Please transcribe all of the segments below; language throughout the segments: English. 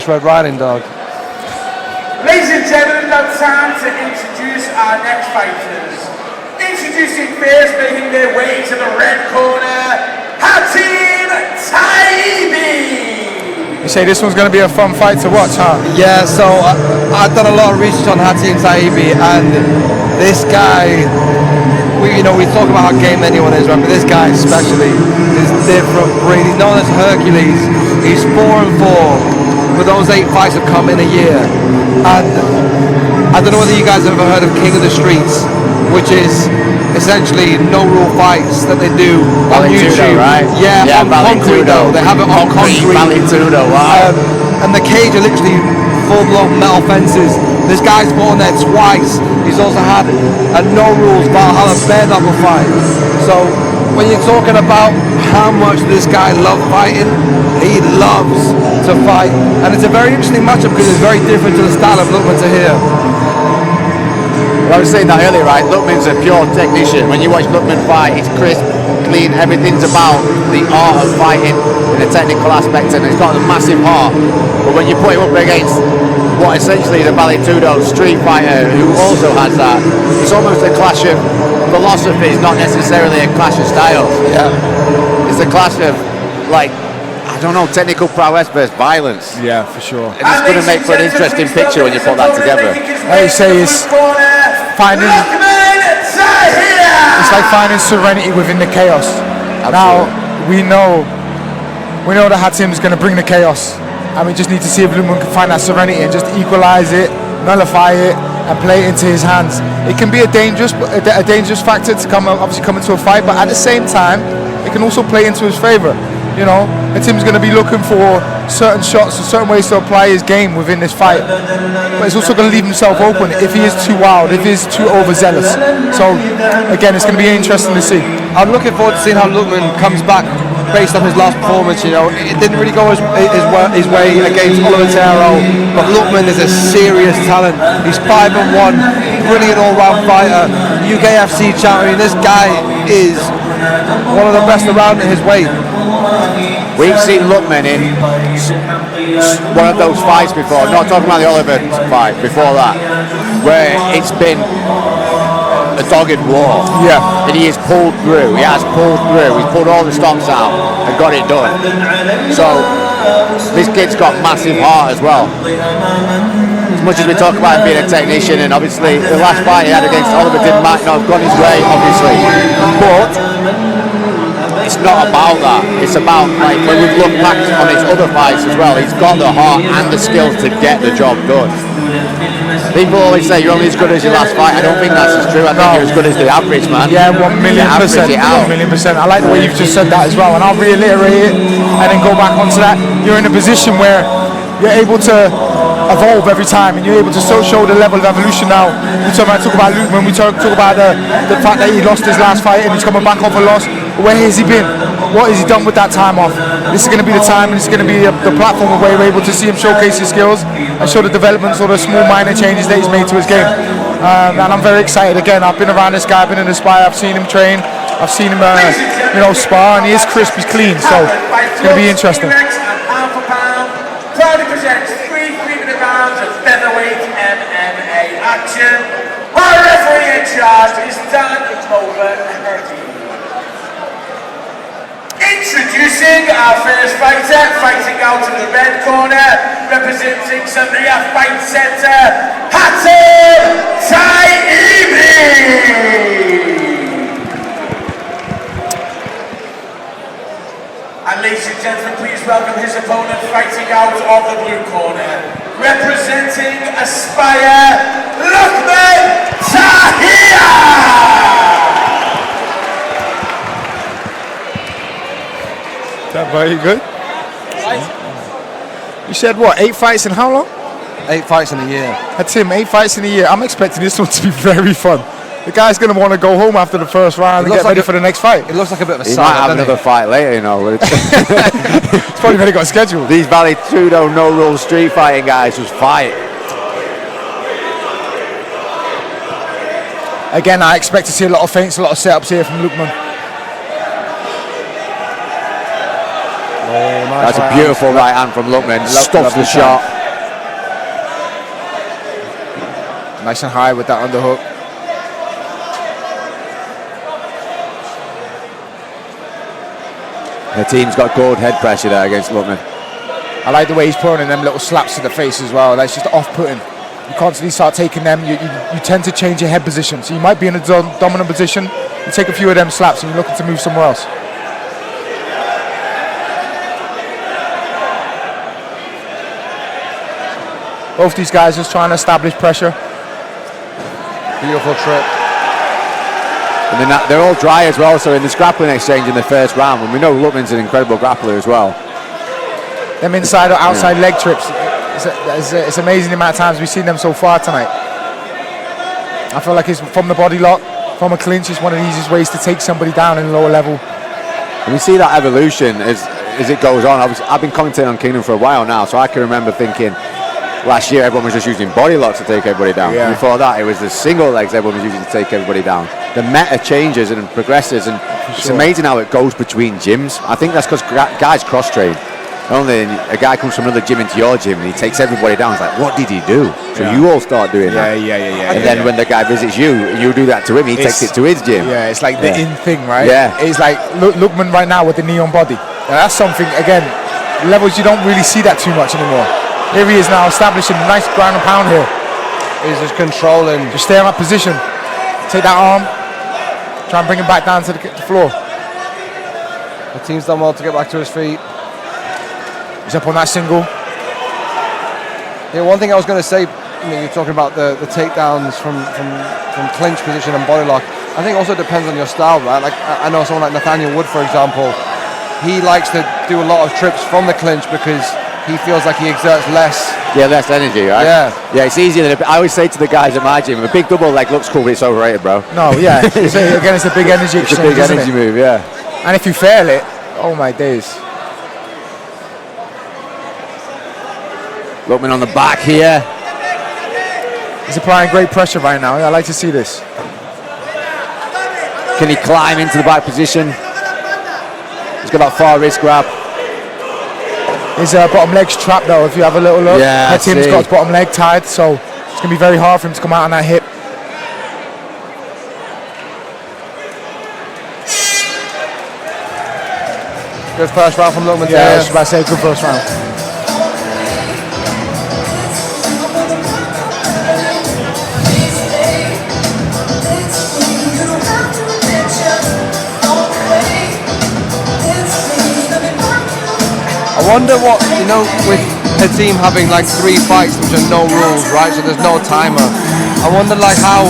Red Riding Dog. Ladies and gentlemen, now time to introduce our next fighters. Introducing first, making their way to the red corner, Hattim Taiebi. You say this one's going to be a fun fight to watch, huh? Yeah, so I've done a lot of research on Hattim Taiebi, and this guy, we talk about how game anyone is, right? But this guy especially is different breed. He's known as Hercules. He's 4-4. But those 8 fights have come in a year, and I don't know whether you guys have ever heard of King of the Streets, which is essentially no rule fights that they do on YouTube, right? Yeah, on concrete though. They have it on concrete. Wow. And the cage are literally full-blown metal fences. This guy's fought on there twice. He's also had a no rules Valhalla bare knuckle fight. So when you're talking about how much this guy loves fighting, he loves to fight, and it's a very interesting matchup because it's very different to the style of Luqman Tahir. Well, I was saying that earlier, right? Luqman's a pure technician. When you watch Luqman fight, it's crisp, clean. Everything's about the art of fighting in a technical aspect, and it's got a massive heart. But when you put him up against what essentially is a Vale-Tudo street fighter who also has that, it's almost a clash of philosophies, not necessarily a clash of styles. Yeah, it's a clash of, like, I don't know, technical prowess versus violence. Yeah, for sure. And it's going to make for an interesting picture when you put that together. I say it's finding, it's like finding serenity within the chaos. Absolutely. Now we know that Hattim's going to bring the chaos, and we just need to see if Luqman can find that serenity and just equalize it, nullify it, and play it into his hands. It can be a dangerous factor to come into a fight, but at the same time, it can also play into his favor. You know, and Tim's going to be looking for certain shots and certain ways to apply his game within this fight. But he's also going to leave himself open if he is too wild, if he is too overzealous. So, again, it's going to be interesting to see. I'm looking forward to seeing how Luqman comes back based on his last performance. You know, it didn't really go his way against Oliver Tero, but Luqman is a serious talent. He's 5-1, brilliant all-round fighter, UKFC champion. This guy is one of the best around in his weight. We've seen Luqman in one of those fights before, not talking about the Oliver fight, before that, where it's been a dogged war. Yeah. And he has pulled through, he's pulled all the stops out and got it done. So, this kid's got massive heart as well. As much as we talk about him being a technician, and obviously the last fight he had against Oliver might not have gone his way, obviously. But it's not about that. It's about, like, when we've looked back on his other fights as well, he's got the heart and the skills to get the job done. People always say you're only as good as your last fight. I don't think that's as true. I think you're as good as the average man. Yeah, 1,000,000%. 1,000,000%. I like the way you've just said that as well, and I'll reiterate it and then go back onto that. You're in a position where you're able to evolve every time, and you're able to show the level of evolution now. We talk about Luqman, we talk about the fact that he lost his last fight and he's coming back off a loss. Where has he been? What has he done with that time off? This is going to be the time, and it's going to be the platform where we're able to see him showcase his skills and show the developments or the small minor changes that he's made to his game. And I'm very excited. Again, I've been around this guy, I've been in the spy, I've seen him train, I've seen him spar, and he is crisp, he's clean, so it's going to be interesting. Proudly presents 3 rounds of featherweight MMA action. Our referee in charge is Dan Hattim. Introducing our first fighter, fighting out of the red corner, representing Samia Fight Center, Hattim Taiebi. And ladies and gentlemen, please welcome his opponent fighting out of the blue corner, representing Aspire, Luqman Tahir. That very good. You said what? 8 fights in how long? 8 fights in a year. Hattim, 8 fights in a year. I'm expecting this one to be very fun. The guy's going to want to go home after the first round and get ready for the next fight. It looks like a bit of a He sign, might have another fight later, you know. It's probably already got scheduled. These Vale-Tudo no-rules street fighting guys just fight. Again, I expect to see a lot of feints, a lot of setups here from Luqman. That's a beautiful right hand from Luqman. Stuffs the shot. Nice and high with that underhook. The team's got good head pressure there against Luqman. I like the way he's putting in them little slaps to the face as well. That's just off-putting. You constantly start taking them, you tend to change your head position. So you might be in a dominant position, you take a few of them slaps and you're looking to move somewhere else. Both these guys just trying to establish pressure. Beautiful trip. And then they're all dry as well, so in this grappling exchange in the first round, and we know Luqman's an incredible grappler as well. Them inside or outside leg trips, it's amazing the amount of times we've seen them so far tonight. I feel like it's from the body lock, from a clinch, it's one of the easiest ways to take somebody down in a lower level. And we see that evolution as it goes on. I've been commentating on Kingdom for a while now, so I can remember thinking last year everyone was just using body locks to take everybody down. Yeah. Before that, it was the single legs everyone was using to take everybody down. The meta changes and progresses, and it's amazing how it goes between gyms. I think that's because guys cross-train. Only a guy comes from another gym into your gym and he takes everybody down. It's like, what did he do? So you all start doing that. Yeah. And then when the guy visits you do that to him, he takes it to his gym. Yeah, it's like the in thing, right? Yeah. It's like Luqman right now with the knee on body. Now that's something, again, levels you don't really see that too much anymore. Here he is now establishing a nice ground and pound here. He's just controlling. Just stay in that position. Take that arm. Try and bring him back down to the floor. The team's done well to get back to his feet. He's up on that single. Yeah, one thing I was going to say, you're talking about the takedowns from clinch position and body lock. I think also depends on your style, right? Like I know someone like Nathaniel Wood, for example. He likes to do a lot of trips from the clinch because he feels like he exerts less. Yeah, less energy, right? Yeah, it's easier than I always say to the guys at my gym, a big double leg looks cool, but it's overrated, bro. No, yeah. It's a big energy exchange. It's a big energy move, yeah. And if you fail it, oh my days. Luqman on the back here. He's applying great pressure right now. I like to see this. Can he climb into the back position? He's got that far wrist grab. His bottom leg's trapped though, if you have a little look. Yeah, Hattim's got his bottom leg tied, so it's going to be very hard for him to come out on that hip. good first round from Luqman. Yeah, I was about to say good first round. I wonder what, with Hattim having like 3 fights which are no rules, right? So there's no timer. I wonder like how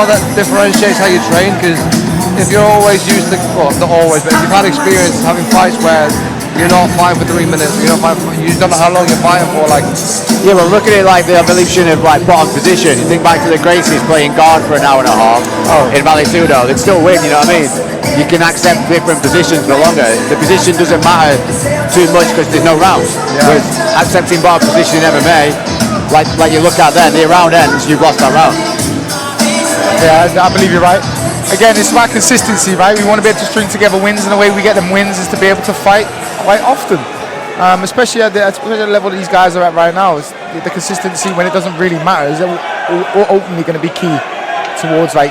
that differentiates how you train, because if you're always used to, well, not always, but if you've had experience having fights where you're not fighting for 3 minutes, you don't know how long you're fighting for, like. Yeah, well, look at it like the evolution of like bottom position. You think back to the Gracies playing guard for an hour and a half in Vale Tudo, they'd still win, you know what I mean? You can accept different positions for longer. The position doesn't matter too much because there's no rounds. Whereas accepting bottom position in MMA, like you look at there, the round ends, you've lost that round. Yeah, I believe you're right. Again, it's about consistency, right? We want to be able to string together wins, and the way we get them wins is to be able to fight quite often. Especially at the level these guys are at right now. It's the consistency when it doesn't really matter is ultimately going to be key towards the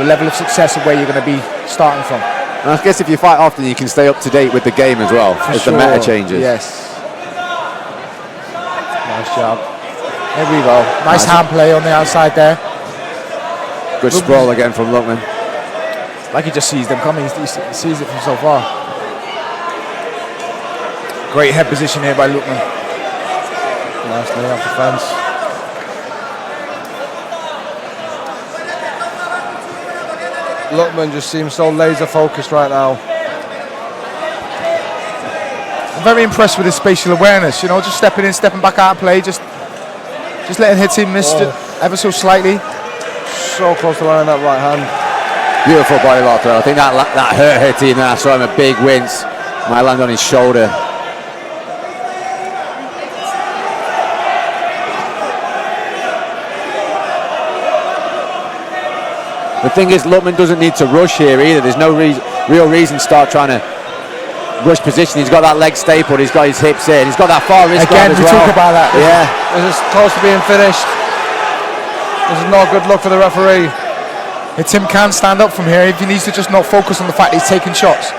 level of success of where you're going to be starting from. And I guess if you fight often, you can stay up to date with the game as well, as the meta changes. Yes. Nice job. There we go. Nice hand play on the outside there. Good sprawl again from Luqman. Like he just sees them coming. He sees it from so far. Great head position here by Luqman. Nice lay off the fence. Luqman just seems so laser focused right now. I'm very impressed with his spatial awareness. Just stepping in, stepping back out of play, just letting Hattim miss ever so slightly. So close to landing that right hand. Beautiful body lock throw. I think that hurt Hattim. Then I saw him a big wince. Might land on his shoulder. The thing is, Luqman doesn't need to rush here either. There's no real reason to start trying to rush position. He's got that leg stapled. He's got his hips in. He's got that far wrist Again, guard as we well. talk about that. Yeah. This is close to being finished. This is not a good look for the referee. Hattim can stand up from here if he needs to just not focus on the fact that he's taking shots.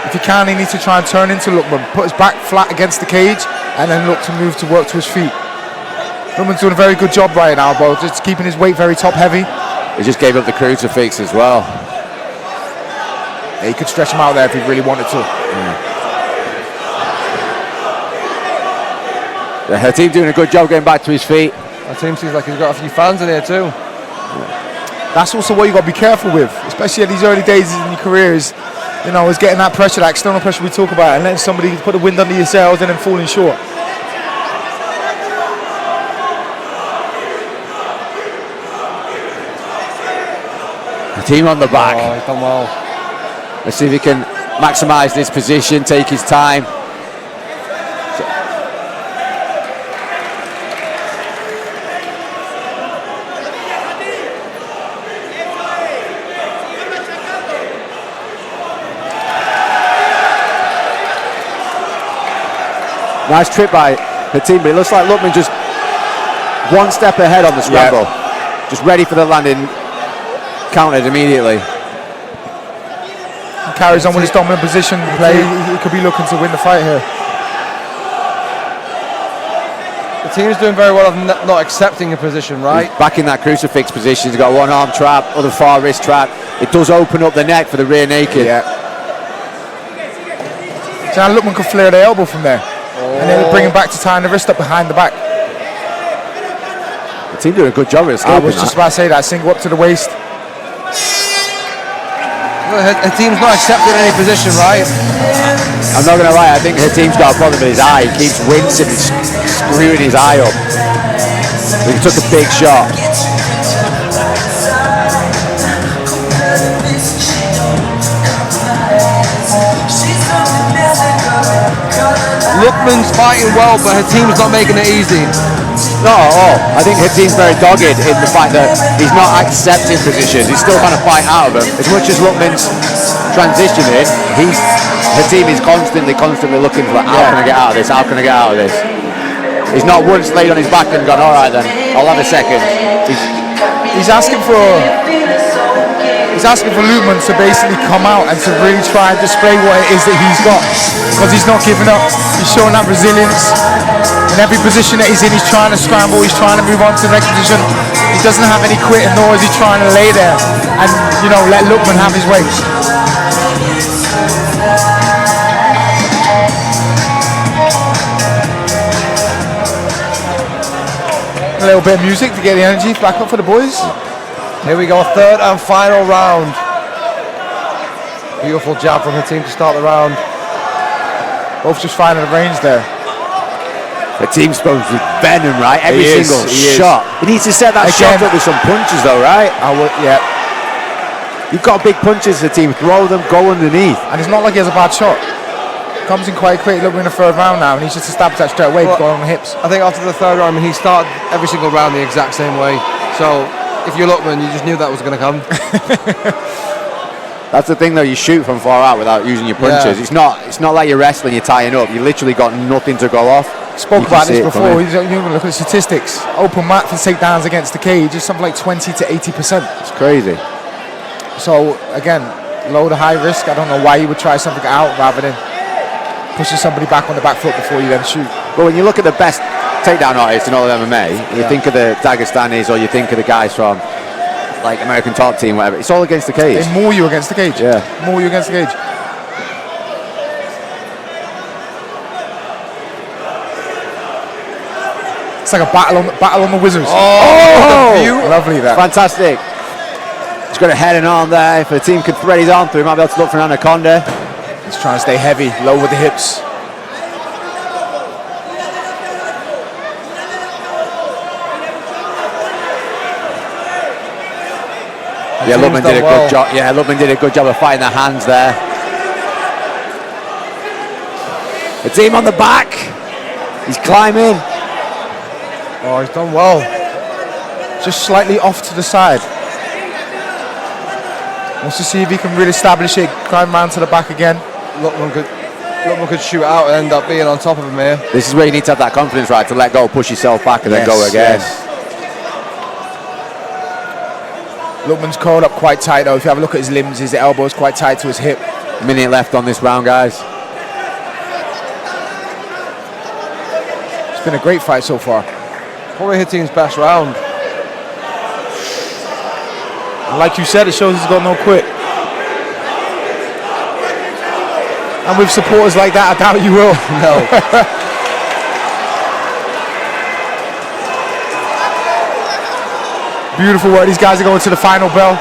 If he can, he needs to try and turn into Luqman, put his back flat against the cage, and then look to move to work to his feet. Luqman's doing a very good job right now, but just keeping his weight very top heavy. He just gave up the crucifix as well. Yeah, he could stretch him out there if he really wanted to. Yeah, Hattim doing a good job getting back to his feet. Hattim seems like he's got a few fans in here too. That's also what you got to be careful with, especially at these early days in your career, is getting that pressure, that external pressure we talk about, and letting somebody put the wind under your sails and then falling short. Hattim on the back. Oh, he's done well. Let's see if he can maximise this position, take his time. Nice trip by Hattim, but it looks like Luqman just one step ahead on the scramble. Yeah. Just ready for the landing, countered immediately. He carries on with his dominant position play. He could be looking to win the fight here. The team's doing very well of not accepting a position, right? He's back in that crucifix position. He's got one arm trap, other far wrist trap. It does open up the neck for the rear naked. Yeah. Now Luqman could flare the elbow from there. And then bring him back to tying the wrist up behind the back. The team doing a good job of escaping. I was just about to say that, single up to the waist. Hattim's not accepting any position, right? I'm not going to lie, I think Hattim's got a problem with his eye. He keeps wincing and screwing his eye up. He took a big shot. Luqman's fighting well, but Hattim's not making it easy. Not at all. I think Hattim's very dogged in the fact that he's not accepting positions. He's still trying to fight out of them. As much as Luqman's transitioning, Hattim is constantly looking for how can I get out of this? How can I get out of this? He's not once laid on his back and gone, all right then, I'll have a second. He's asking for Luqman to basically come out and to really try and display what it is that he's got, because he's not giving up. He's showing that resilience in every position that he's in. He's trying to scramble, he's trying to move on to the next position. He doesn't have any quitting, nor is he trying to lay there and let Luqman have his way. A little bit of music to get the energy back up for the boys. Here we go, third and final round. Beautiful jab from Hattim to start the round. Both just finding the range there. The team's supposed to be venom, right? Every single shot. He needs to set that shot up with some punches though, right? Yeah. You've got big punches, the team. Throw them, go underneath. And it's not like he has a bad shot. Comes in quite quick, look, we're in the third round now, and he's just a stab attack straight away, going on the hips. I think after the third round, he started every single round the exact same way. So if you're Luqman, you just knew that was going to come. That's the thing though, you shoot from far out without using your punches. Yeah. It's not like you're wrestling, you're tying up. You literally got nothing to go off. Spoke about this before. You look at the statistics. Open mat for takedowns against the cage is something like 20 to 80%. It's crazy. So again, low to high risk. I don't know why you would try something out rather than pushing somebody back on the back foot before you then shoot. But when you look at the best takedown artists in all of MMA, you think of the Dagestanis or you think of the guys from like American Top Team, whatever. It's all against the cage. They maul you against the cage. Yeah. Maul you against the cage. It's like a battle on the Wizards. Oh! Lovely that. Fantastic. He's got a head and arm there. If the team could thread his arm through, he might be able to look for an anaconda. He's trying to stay heavy, low with the hips. Yeah, Luqman did a good job. Yeah, Luqman did a good job of fighting the hands there. The team on the back. He's climbing. Oh, he's done well. Just slightly off to the side. Wants to see if he can really establish it, climb round to the back again. Luqman could shoot out and end up being on top of him here. This is where you need to have that confidence, right, to let go, push yourself back, and then go again. Yes. Luqman's curled up quite tight though. If you have a look at his limbs, his elbow's quite tight to his hip. Minute left on this round, guys. It's been a great fight so far. Probably Hattim's best round. And like you said, it shows he's got no quit. And with supporters like that, I doubt you will. No. Beautiful work. These guys are going to the final bell.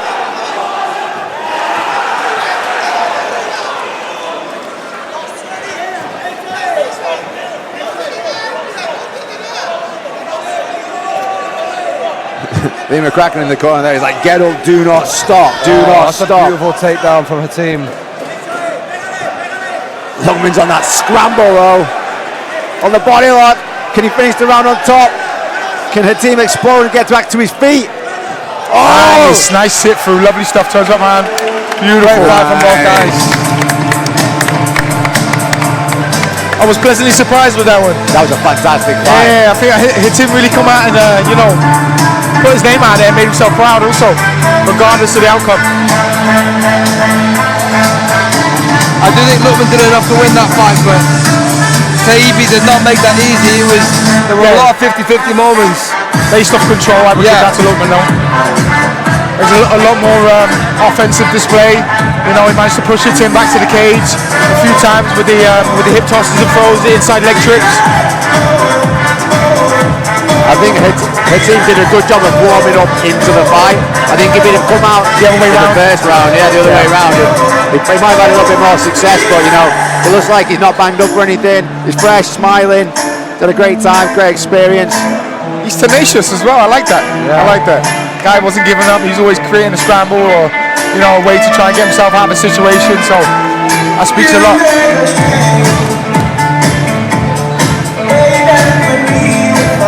Liam McCracken in the corner there. He's like, get up, do not stop, do not that's stop. a beautiful takedown from Hattim. Luqman's on that scramble though. On the body lock. Can he finish the round on top? Can Hattim explode and get back to his feet? Oh! Nice sit through. Lovely stuff. Turns up, man. Beautiful. Right from both guys. I was pleasantly surprised with that one. That was a fantastic fight. Yeah, I think Hattim really come out and, put his name out there and made himself proud also, regardless of the outcome. I do think Luqman did enough to win that fight, but Taiebi did not make that easy. There were a lot of 50-50 moments. Based off control, I would give that to Luqman though. There's a lot more offensive display. He managed to push Hattim back to the cage a few times with the hip tosses and throws, the inside leg tricks. I think Hattim did a good job of warming up into the fight. I think if he'd have come out the other way in round. the first round, the other way round, he might have had a little bit more success, but it looks like he's not banged up or anything. He's fresh, smiling, had a great time, great experience. He's tenacious as well. I like that. Yeah. I like that. Guy wasn't giving up. He's always creating a scramble or a way to try and get himself out of a situation. So that speaks a lot.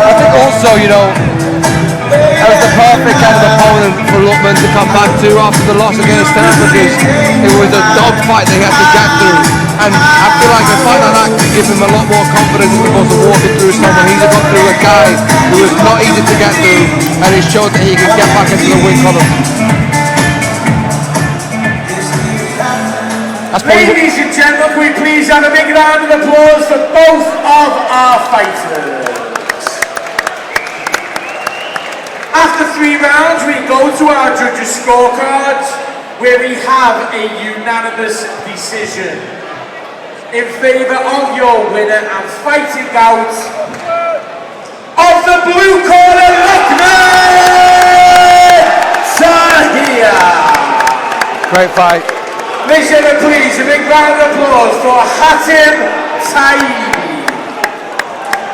I think also, that was the perfect kind of opponent for Luqman to come back to after the loss against Tahir, because it was a dogfight they had to get through. And I feel like a fight like that can give him a lot more confidence as opposed to walking through someone. He's got through a guy who was not easy to get through, and he showed that he can get back into the win column. Ladies and gentlemen, can we please have a big round of applause for both of our fighters. After 3 rounds, we go to our judges' scorecards, where we have a unanimous decision in favour of your winner and fighting out of the blue corner, Luqman Tahir. Great fight. Ladies and gentlemen, please, a big round of applause for Hattim Taiebi.